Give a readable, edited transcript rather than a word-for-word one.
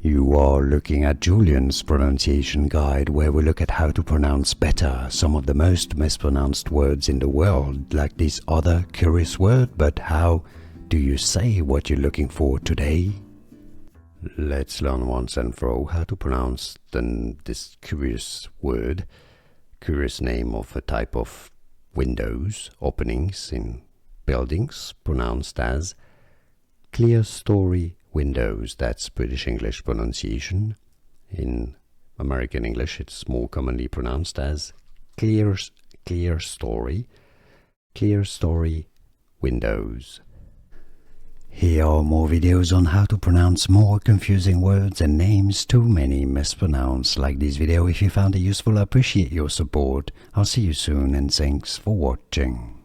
You are looking at Julian's pronunciation guide, where we look at how to pronounce better some of the most mispronounced words in the world, like this other curious word. But how do you say what you're looking for today? Let's learn once and for all how to pronounce this curious word, curious name of a type of windows, openings in buildings, pronounced as clerestory windows. That's British English pronunciation. In American English, it's more commonly pronounced as clerestory windows. Here are more videos on how to pronounce more confusing words and names too many mispronounced. Like this video if you found it useful. I appreciate your support. I'll see you soon and thanks for watching.